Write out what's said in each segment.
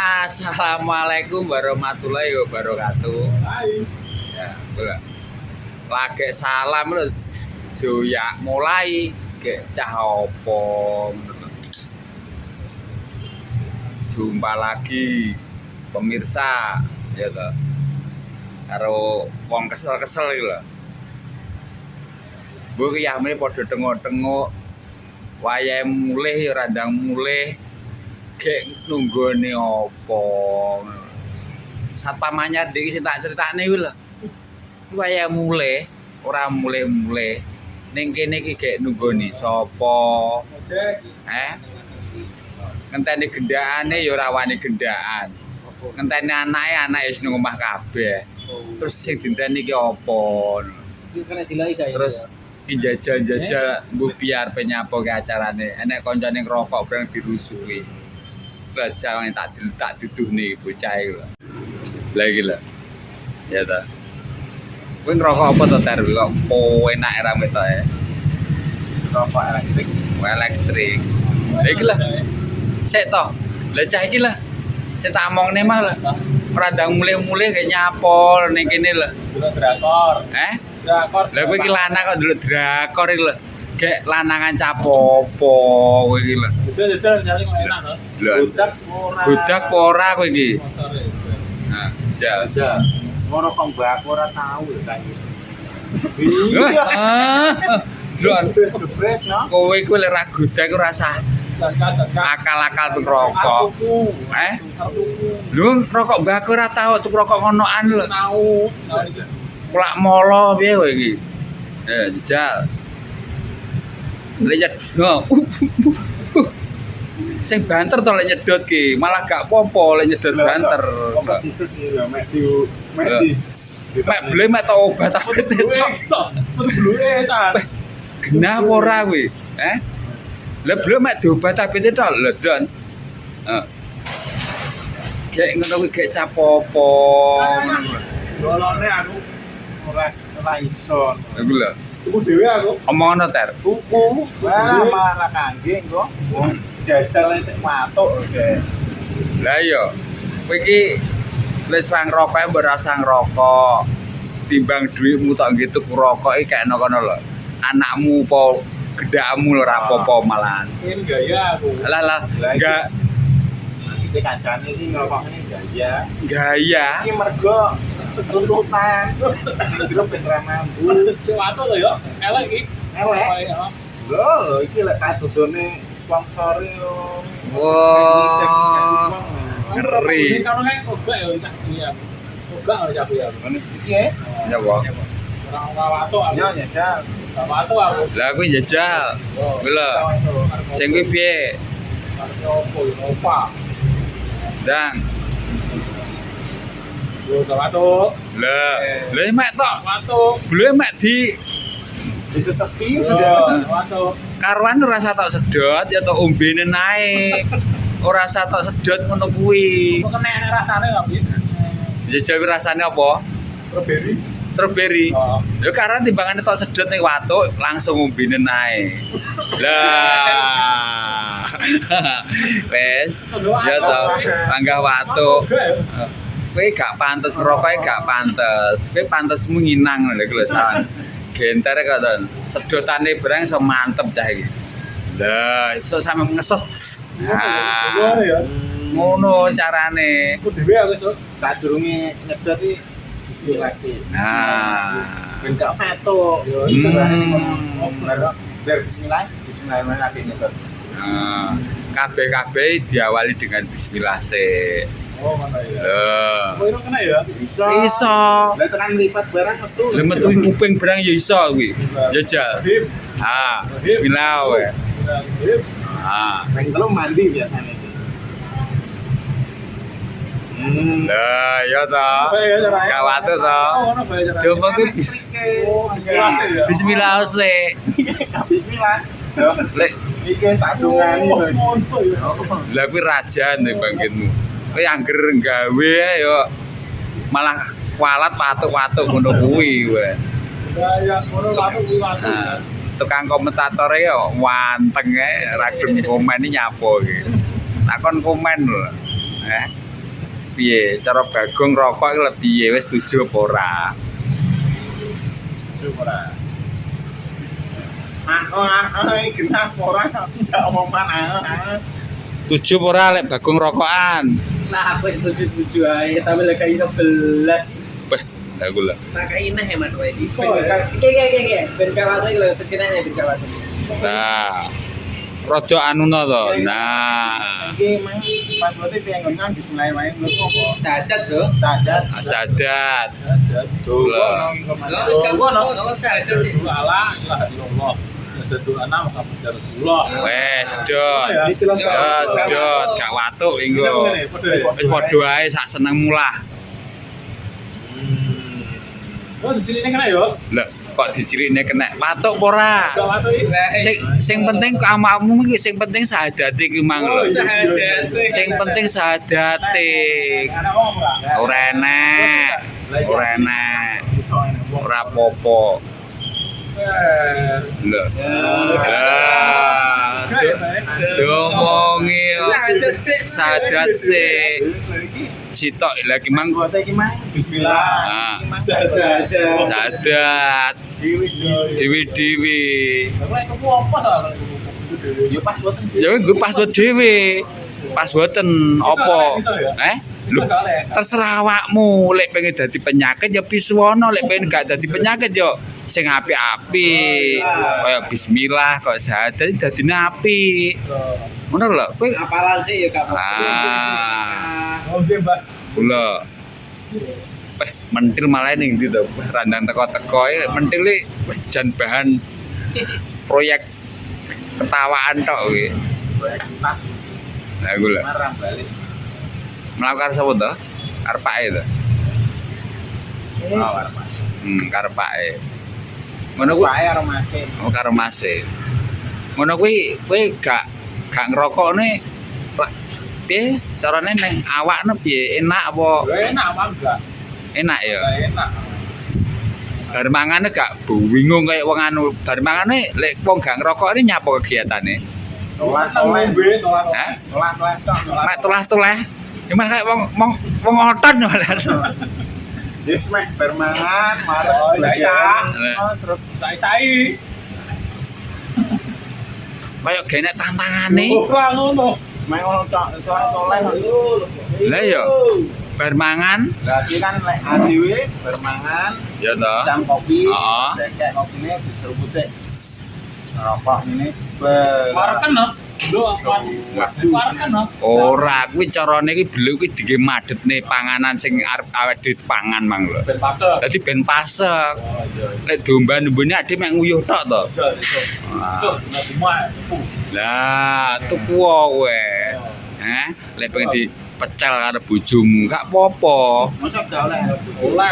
Assalamualaikum warahmatullahi wabarakatuh. Hai. Ya, boleh. Lagi salam lho. Doyak mulai ke cah opo. Jumpa lagi pemirsa ya toh. Karo wong kesel-kesel iki lho. Bu kiyame padha tengok-tengok wayahe mulih ya randang mulih. Gek nunggone apa satpam anyar iki sing tak critakne kuwi lho waya mulih ora mulih-mulih ning kene iki gek nunggoni sapa ngenteni gendakane ya ora wani gendaan ngenteni anake wis nang omah kabeh terus sing dinteni iki apa terus njajal-njajal mbuh biar penyapo ke acarane enek kancane ngrokok bareng dirusuhi bocah tak duduh nih bocah iki lho. Lah iki lho. Ya ta. Kowe ngerokok apa to Ter kok enak ra metoke? Rokok elektrik. Elektrik. Lah iki lho. Sik to. Lah cah iki lho. Sing tak omongne mah lho. Ora ndang mulih-mulih kayak nyapol ning kene lho. Delok drakor. Drakor. Lah kowe iki lanang kok ndelok drakor iki lho. Gek lanangan capopo kowe iki lho. Jajal nyari kok enak to. Budak ora. Budak ora kowe iki. Nah, jajal. Ngerokok mbak ora tau ya saiki. Iya. Lho, Bres no. kowe iku lek ra godak ora sah akal-akal ngerokok. Lho, rokok mbak ora tau cuk rokok ngonoan lho. Tau. Kulak molo piye kowe iki? Jajal. Lek sing banter to lek nyedot ki, malah gak apa-apa lek nyedot banter. Kok dises iki lho mek di mek beli mek to obat apa tok. Metu bluke san. Genah apa ora kuwi? Lah beli mek diobat tapi tok lho, Don. Kayak ngono kuwi gek capopo. Golone aku ora iso. Iku lho. Tuku dhewe aku. Omongono Ter. Tuku. Wah, malah kangge engko. Jajal sik matuk oke. Lah iya. Kowe iki wis sang rokok mbok rasa ngrokok. Timbang dhuwitmu tok nggih tuku rokok iki kekno kono lho. Anakmu apa gedakmu lho ora apa-apa malahan. Ini gaya aku. Lah enggak Iki kancane iki ngrokokne gaya. gaya. Iki mergo tuntutan. Jero ben ra mambu. Cuwato lho ya. Elek iki. Elek. Lho, iki lek kadodone sponsore yo. Wah. Ngeri. Kalau kayak ogak ya cak dia. Ogak ora cak ya. Ngene iki ya. Ya wah. Ora wato aku. Ya nyajal. Ora wato aku. Lah kuwi njajal. Kuwi lho. Sing kuwi piye? Arep opo yo opa. Dang. Yo ora wato. Lah, lha mek tok. Wato. Blue mek di Bisa sepi sudah. Wato. karuan ora usah tok sedot ya tok ombene naik. Ora usah tok sedot ngono kuwi. Kok kena rasane lho, Bi? Njajal rasane apa? Strawberry. Strawberry. Oh. Ya karena timbangannya tok sedot ning watuk langsung ombene naik. Lah. Wes, ya toh, panggah watuk. Kowe gak pantes ngerokoke gak pantes. Kowe pantesmu nginang lho iku lho sawan. Genter kok to. Sedotane barang iso mantep cah iki. Lah, iso sampe ngeses. Nah, ngono carane. Aku dhewe aku sok sadurunge nyedot iki bismillah sih. Nah, Ben gak petuk. Yo itu biar bismillah, bismillahirrahmanirrahim nyedot. nah, kabeh-kabeh diawali dengan bismillah sih. Oh, mana ya? Lho. Kowe kena ya? Iso. Iso. Lah tekan lipat barang metu. Lha metu kuping barang ya iso kuwi. Jajal. Bismillah wae. Bismillahirrahmanirrahim. Ping telu mandi biasane iki. Lah ya ta. Gak watu to. Coba kuwi bismillah sih. Bismillah. Lek Iki wis tak dongani lho. lah kuwi rajan nih bangkitmu. Kowe angger gawe ya malah kualat watuk-watuk ngono kuwi kowe. Ya ngono watuk kuwi watuk. Nah, tukang komentatore ya wanteng ae ra gelem komen iki nyapo iki. Takon komen lho. piye? Cara Bagong rokok iki lho piye? Wis setuju apa ora? Setuju ora? Kenapa ora tidak omongan Setuju apa ora lek Bagong rokokan? Nah, aku setuju ae, tapi lek iso belas. Wah, aku lho. Tak ineh hemat wae. Iso, ya? Oke. Ben kawat iki lho, tekenane ben kawat. Nah. Rada anuno to. Nah. Saiki mah pas bote piye nggon bismillahirrahmanirrahim apa? Sadat do. Sadat. Sadat. Sadat. Tuh, Enggak ono sadat sih. Allah, ilaha illallah. Satu anak Muhammad Rasulullah. Wes, sedot. Dijelas Ya, sedot, gak watuk engko. Wis padha ae sak senengmu lah. Oh, dicelikne kena yo. Lah, kok dicirikne kena watuk apa ora? Gak watu iki. Sing penting kok amakmu iki sing penting sahadate iki mang lho. Sadat. Sing penting sahadate. Anak wong ora. Ora enak. Ora enak. Ora apa-apa. Lho. Lah. Domongi sadat sik. Sitok lagi mang Bote iki mah bismillah. Ah. sadat. Dewi-dewi. Lek kamu apa salah? Yo pas boten. Ya gue password dhewe. Password apa? Lho, terserah awakmu. Lek pengen dadi penyakit ya pisuwono, lek pengen gak dadi penyakit ya sing apik-apik. Kaya bismillah kok sadat dadine apik. Ngono lho. Kowe Apalan sih ya gak apa-apa. Oke, Mbak. kula mentil malah ning ndi to? Randang teko-teko mentil iki jan bahan proyek ketawaan tok kuwi. Lah kula Marang balik. melakukan sapa to? Karepake to. Awar Mas. Karepake. Ngono kuwi Wae karo Mas. karo Mase. Ngono kuwi kowe gak ngerokokne piye carane ning awakne piye enak apa Enak apa enggak? enak ya? Enak. Bar mangane gak bingung kayak wong anu. Bar mangane lek wong gak ngerokok ini nyapa kegiatane? Tolak-tolak. Hah? Tolak-tolak tok. Mak tulah-tulah. Cuma kayak wong oton malah. Wis meh bermangan, marek Oh, belajar. saya. Oh, terus Sai-sai. Kayak gene tantangane. Ora ngono. meh ngono tok, tolak-tolak. Lah ya. Bar mangan Lah iki kan lek adewe bermangan, ya to. cam kopi, Heeh. kayak kopine diseruput sik. Rokok ini Warken no. Lho, warken no. Ora kuwi carane iki beluk kuwi dige madhetne panganan sing arep awake dhewe pangan mang lho. Ben pase. Dadi ben pasek. Oh iya. Lek domba-dombane ade mek nguyuh tok to. So, nggak semua. Lah, tuku kowe. Hah? Lek pengen dipecel karo bojomu, gak apa-apa. mosok gak oleh. Oleh.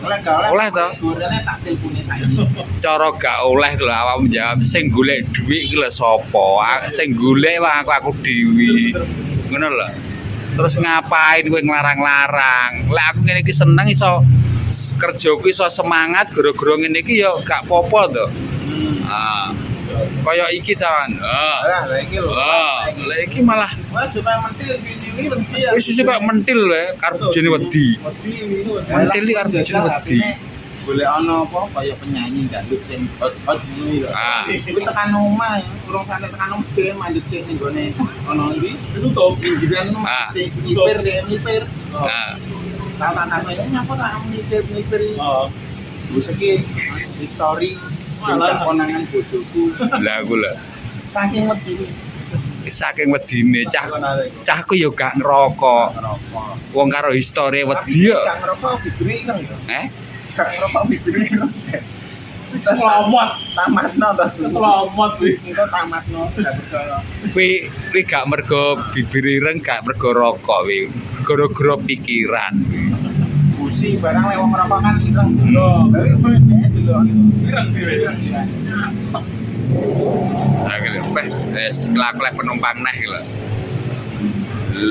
Oleh gak oleh. Oleh toh? Gorene tak telepone saiki. Cara gak oleh lho awakmu jawab sing golek dhuwit iki lho sapa? Sing golek wae aku dhewe. Ngono lho. Terus ngapain kowe nglarang-larang? Lek aku ngene iki seneng iso kerjaku iso semangat gara-gara ngene iki ya gak apa-apa to. Ah. Kaya iki cawan. Lah iki lho. Lah iki malah Wah, coba mentil suwi-suwi wedi ya. wis kok mentil lho karo jene wedi. Wedi Mentil iki karo jene wedi. Golek ana apa kaya penyanyi dangdut sing hot-hot ngono lho. Ah. Wis tekan omah, urung sampe tekan omah dhewe mandut sing ning gone ana iki ditutup pinggiran Ah. sing nipir. Nah, Tak nyapa tak nipir. Oh. Wis iki history malah konangan bojoku. lah aku lho. Saking wedi Saking wedine cahku ya gak ngerokok. ngerokok. Wong karo histori wedi ya. Gak ngerokok bibire ireng ya. Eh? Gak ngerokok bibire ireng. Selamat. Tamatno ta susu. Selamat kuwi. Kita tamatno gak percaya. Kuwi gak mergo bibir ireng, gak mergo rokok kuwi. Gara-gara pikiran. Busi barang lek wong ngerokok kan ireng. Yo. Tapi kowe dhek delok Ireng dhewe. ireng ya. Nah, gitu. Wes kelak-kelak penumpang neh iki lho.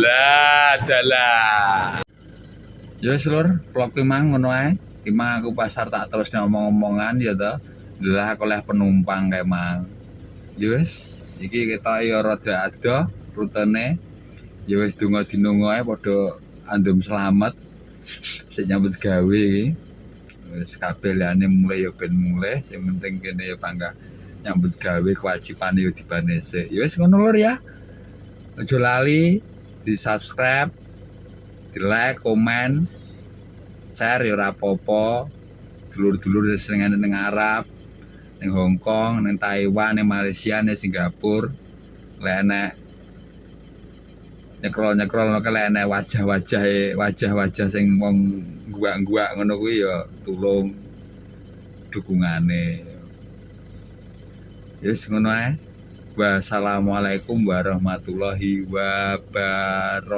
Lah dalah. Ya wis lur, vlog ki mang ngono ae. Ki mang aku pasar tak terus ngomong-ngomongan ya to. Lah aku oleh penumpang kae mang. Ya wis, iki kita ya rada ado rutene. Ya wis donga dinonga ae padha andum selamat sing nyambut gawe iki. Wis kabeh liyane mulai ya ben mulai, sing penting kene ya panggah nyambut gawe kewajibane ya dibane sik. Ya wis ngono lur ya. Aja lali di-subscribe, di-like, komen, share ya ora apa-apa. Dulur-dulur sing ana ning Arab, ning Hong Kong, ning Taiwan, ning Malaysia, ning Singapura. Lek enek nyekrol-nyekrol lek enek wajah-wajah sing wong guak-guak ngono kuwi ya tulung dukungane. Yes ngono ae. Wassalamualaikum warahmatullahi wabarakatuh.